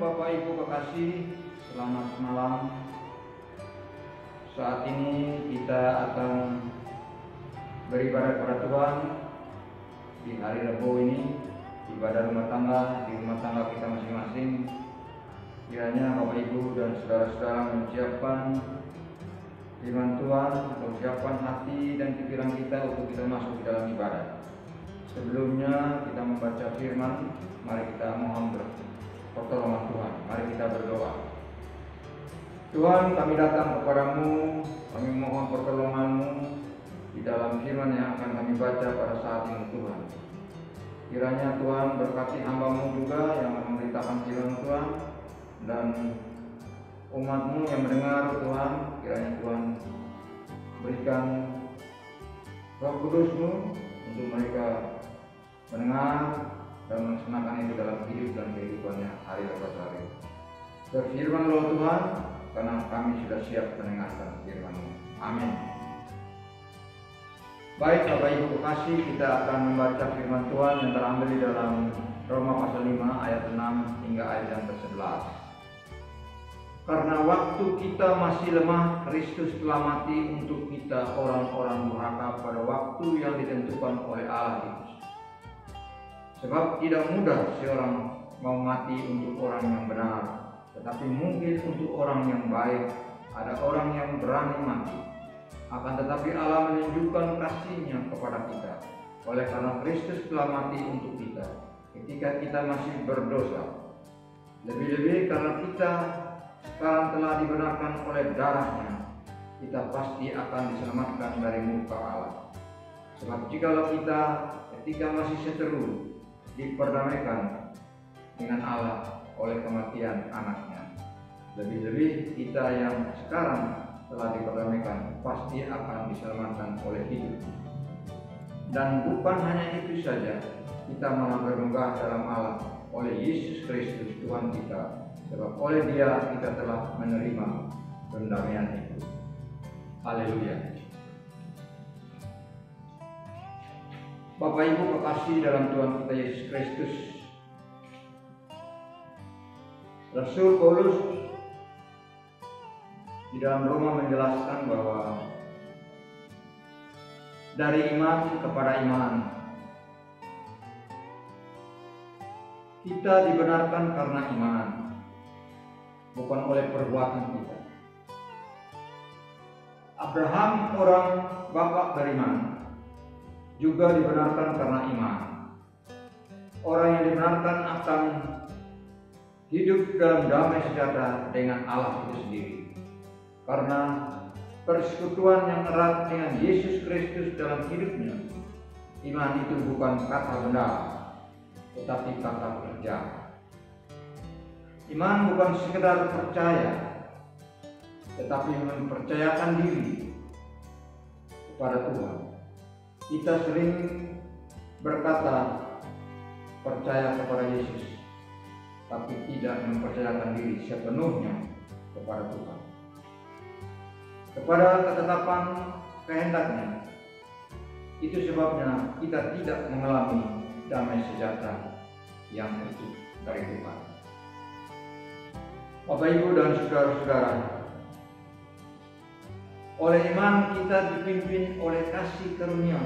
Bapak Ibu kekasih, selamat malam. Saat ini kita akan beribadah kepada Tuhan di hari Rabu ini, ibadah rumah tangga di rumah tangga kita masing-masing. Kiranya Bapak Ibu dan saudara-saudara menyiapkan firman Tuhan atau siapkan hati dan pikiran kita untuk kita masuk ke dalam ibadah. Sebelumnya kita membaca firman, mari kita mohon pertolongan Tuhan. Mari kita berdoa. Tuhan, kami datang kepadamu, kami mohon pertolongan-Mu di dalam firman yang akan kami baca pada saat ini Tuhan. Kiranya Tuhan berkati hamba-Mu juga yang memberitakan firman Tuhan, dan umat-Mu yang mendengar Tuhan. Kiranya Tuhan berikan Roh Kudus-Mu untuk mereka mendengar dan melaksanakan itu dalam hidup dan kehidupannya hari lepas hari. Berfirman-Lah Tuhan, karena kami sudah siap mendengarkan firman-Mu. Amin. Baik Bapak Ibu kekasih, kita akan membaca firman Tuhan yang terambil di dalam Roma pasal 5 ayat 6 hingga ayat yang ke-11. Karena waktu kita masih lemah, Kristus telah mati untuk kita orang-orang durhaka pada waktu yang ditentukan oleh Allah itu. Sebab tidak mudah seorang mau mati untuk orang yang benar, tetapi mungkin untuk orang yang baik ada orang yang berani mati. Akan tetapi Allah menunjukkan kasih-Nya kepada kita, oleh karena Kristus telah mati untuk kita ketika kita masih berdosa. Lebih-lebih karena kita sekarang telah dibenarkan oleh darah-Nya, kita pasti akan diselamatkan dari muka Allah. Sebab jikalau kita ketika masih seteru diperdamaikan dengan Allah oleh kematian anaknya, lebih-lebih kita yang sekarang telah diperdamaikan pasti akan diselamatkan oleh hidup. Dan bukan hanya itu saja, kita malah bermegah dalam Allah oleh Yesus Kristus Tuhan kita, sebab oleh Dia kita telah menerima pendamaian itu. Haleluya. Bapak Ibu kekasih dalam Tuhan kita Yesus Kristus, Rasul Paulus di dalam Roma menjelaskan bahwa dari iman kepada iman kita dibenarkan karena iman, bukan oleh perbuatan kita. Abraham, orang bapak beriman, juga dibenarkan karena iman. Orang yang dibenarkan akan hidup dalam damai sejahtera dengan Allah itu sendiri, karena persekutuan yang erat dengan Yesus Kristus dalam hidupnya. Iman itu bukan kata benda, tetapi kata kerja. Iman bukan sekedar percaya, tetapi mempercayakan diri kepada Tuhan. Kita sering berkata percaya kepada Yesus, tapi tidak mempercayakan diri sepenuhnya kepada Tuhan, kepada ketetapan kehendak-Nya. Itu sebabnya kita tidak mengalami damai sejahtera yang utuh dari Tuhan. Bapak Ibu dan saudara-saudara, oleh iman kita dipimpin oleh kasih karunia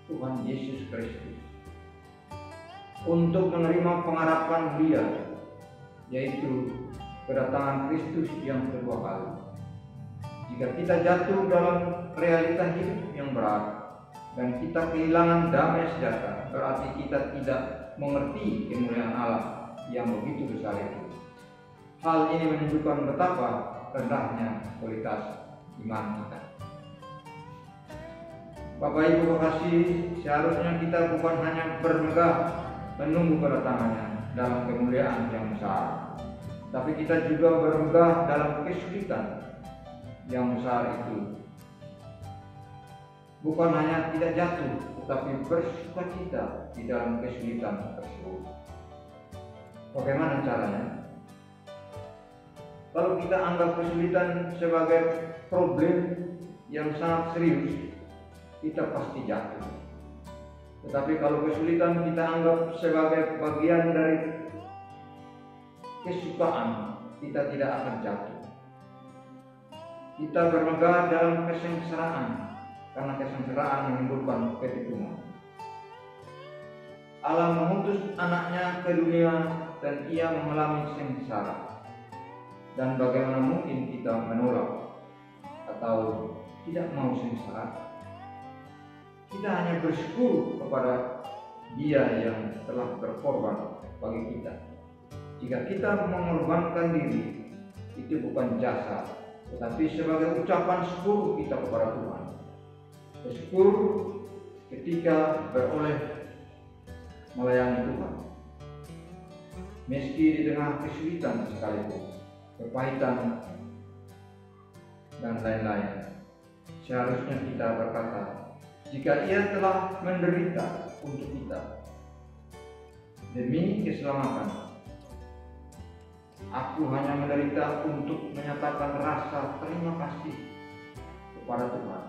Tuhan Yesus Kristus untuk menerima pengharapan mulia, yaitu kedatangan Kristus yang kedua kali. Jika kita jatuh dalam realita hidup yang berat dan kita kehilangan damai sejahtera, berarti kita tidak mengerti kemuliaan Allah yang begitu besar itu. Hal ini menunjukkan betapa rendahnya kualitas iman kita. Bapak Ibu kekasih, seharusnya kita bukan hanya bermegah menunggu kedatangan-Nya dalam kemuliaan yang besar, tapi kita juga bermegah dalam kesulitan yang besar itu. Bukan hanya tidak jatuh, tetapi bersukacita di dalam kesulitan tersebut. Bagaimana caranya? Kalau kita anggap kesulitan sebagai problem yang sangat serius, kita pasti jatuh. Tetapi kalau kesulitan kita anggap sebagai bagian dari kesukaan, kita tidak akan jatuh. Kita bermegah dalam kesengsaraan, karena kesengsaraan menimbulkan ketipungan. Allah mengutus anaknya ke dunia dan ia mengalami sengsara. Dan bagaimana mungkin kita menolak atau tidak mau sengsara? Kita hanya bersyukur kepada Dia yang telah berkorban bagi kita. Jika kita mengorbankan diri, itu bukan jasa, tetapi sebagai ucapan syukur kita kepada Tuhan. Bersyukur ketika beroleh melayani Tuhan, meski di tengah kesulitan sekalipun, kepahitan dan lain-lain. Seharusnya kita berkata, jika Ia telah menderita untuk kita demi keselamatan, aku hanya menderita untuk menyatakan rasa terima kasih kepada Tuhan.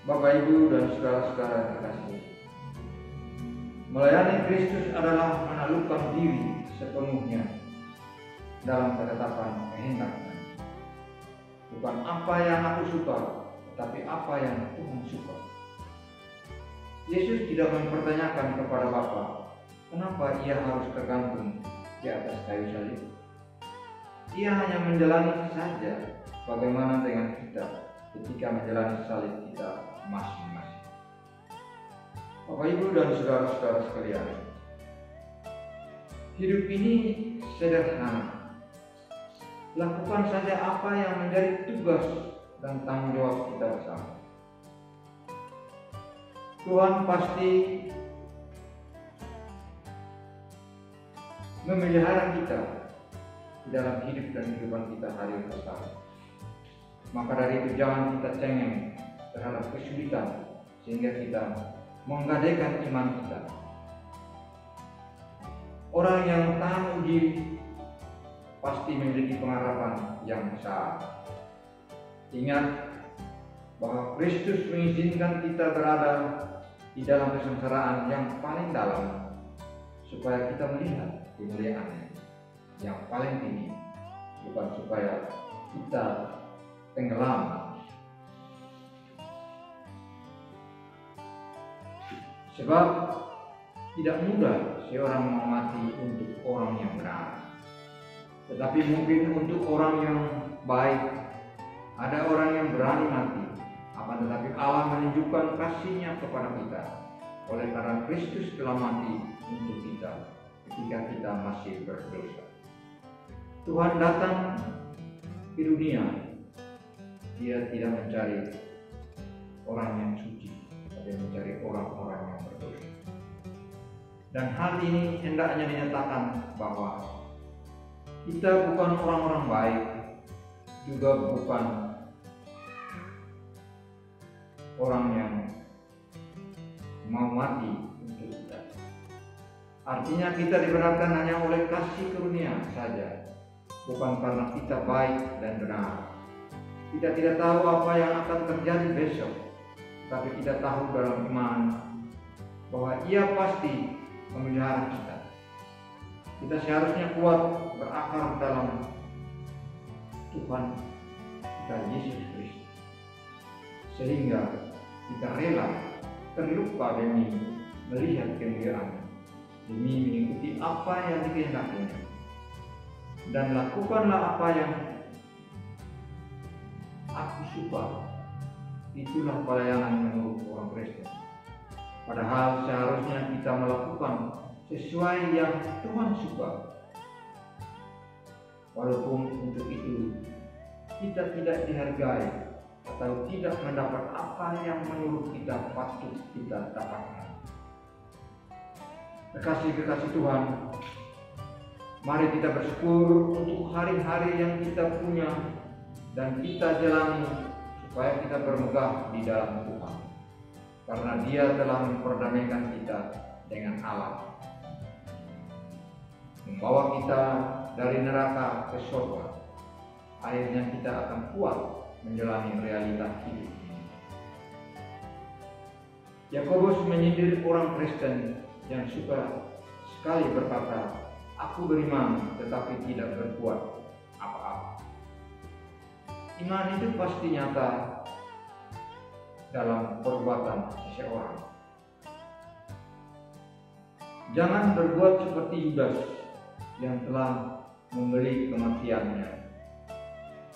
Bapak, Ibu, dan saudara-saudara yang terkasih, melayani Kristus adalah menaklukkan diri sepenuhnya dalam ketetapan kehendaknya. Bukan apa yang aku suka, tetapi apa yang Tuhan suka. Yesus tidak mempertanyakan kepada Bapa, kenapa Ia harus tergantung di atas kayu salib. Ia hanya menjalani saja. Bagaimana dengan kita ketika menjalani salib kita masing-masing? Bapak, Ibu, dan saudara-saudara sekalian, hidup ini sederhana. Lakukan saja apa yang menjadi tugas dan tanggung jawab kita bersama. Tuhan pasti memelihara kita di dalam hidup dan kehidupan kita hari bersama. Maka dari itu jangan kita cengeng terhadap kesulitan sehingga kita menggadaikan iman kita. Orang yang tahan uji pasti memiliki pengharapan yang besar. Ingat bahwa Kristus mengizinkan kita berada di dalam kesengsaraan yang paling dalam supaya kita melihat kemuliaan-Nya yang paling tinggi, bukan supaya kita tenggelam. Sebab tidak mudah seorang mau mati untuk orang yang benar, tetapi mungkin untuk orang yang baik. Ada orang yang berani mati, akan tetapi Allah menunjukkan kasih-Nya kepada kita oleh karena Kristus telah mati untuk kita ketika kita masih berdosa. Tuhan datang ke dunia, Dia tidak mencari orang yang suci, tapi mencari orang-orang yang berdosa. Dan hal ini hendaknya dinyatakan bahwa kita bukan orang-orang baik, juga bukan orang yang mau mati untuk kita. Artinya kita dibenarkan hanya oleh kasih karunia saja, bukan karena kita baik dan benar. Kita tidak tahu apa yang akan terjadi besok, tapi kita tahu dalam iman bahwa Ia pasti memelihara kita. Kita seharusnya kuat berakar dalam Tuhan kita Yesus Kristus, sehingga kita rela terluka demi melihat kemuliaan, demi mengikuti apa yang dikehendakinya. Dan lakukanlah apa yang aku suka. Itulah pelayanan menurut orang Kristen. Padahal seharusnya kita melakukan sesuai yang Tuhan suka. Walaupun untuk itu kita tidak dihargai atau tidak mendapat apa yang menurut kita patut kita dapatkan. Kekasih-kekasih Tuhan, mari kita bersyukur untuk hari-hari yang kita punya dan kita jalani supaya kita bermegah di dalam Tuhan, karena Dia telah memperdamaikan kita dengan Allah, membawa kita dari neraka ke surga. Akhirnya kita akan kuat menjalani realitas hidup ini. Yakobus menyindir orang Kristen yang suka sekali berkata, "Aku beriman tetapi tidak berbuat apa-apa." Iman itu pasti nyata dalam perbuatan seseorang. Jangan berbuat seperti Yudas yang telah membeli kematiannya,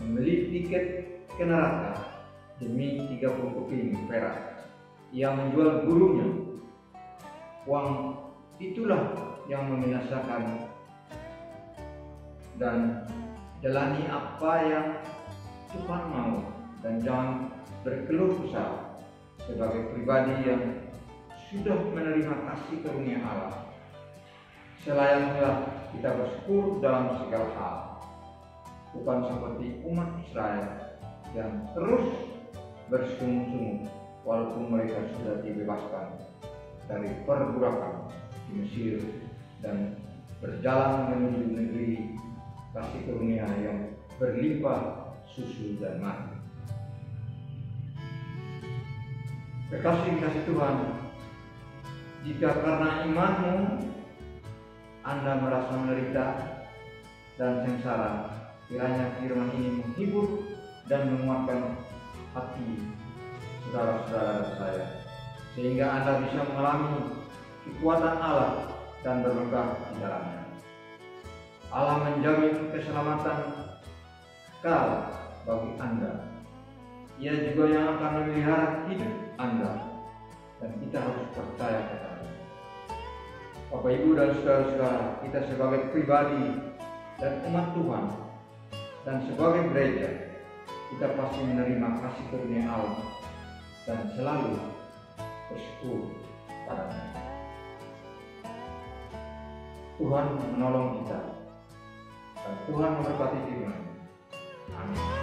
membeli tiket ke neraka demi 30 keping perak. Ia menjual gurunya. Uang itulah yang membinasakan, dan jalani apa yang Tuhan mau, dan jangan berkeluh kesah sebagai pribadi yang sudah menerima kasih karunia Allah. Selayaknya kita bersyukur dalam segala hal, bukan seperti umat Israel yang terus bersungut-sungut walaupun mereka sudah dibebaskan dari perbudakan di Mesir dan berjalan menuju negeri kasih karunia yang berlimpah susu dan madu. Kekasih Tuhan, jika karena imanmu Anda merasa menderita dan sengsara, kiranya firman ini menghibur dan menguatkan hati saudara-saudara saya, sehingga Anda bisa mengalami kekuatan Allah dan bermegah di dalamnya. Allah menjamin keselamatan kekal bagi Anda. Ia juga yang akan memelihara hidup Anda, dan kita harus percaya kepada-Nya. Bapak, Ibu, dan saudara-saudara, kita sebagai pribadi dan umat Tuhan dan sebagai gereja, kita pasti menerima kasih karunia Allah dan selalu bersyukur padanya. Tuhan menolong kita, dan Tuhan memberkati firman-Nya. Amin.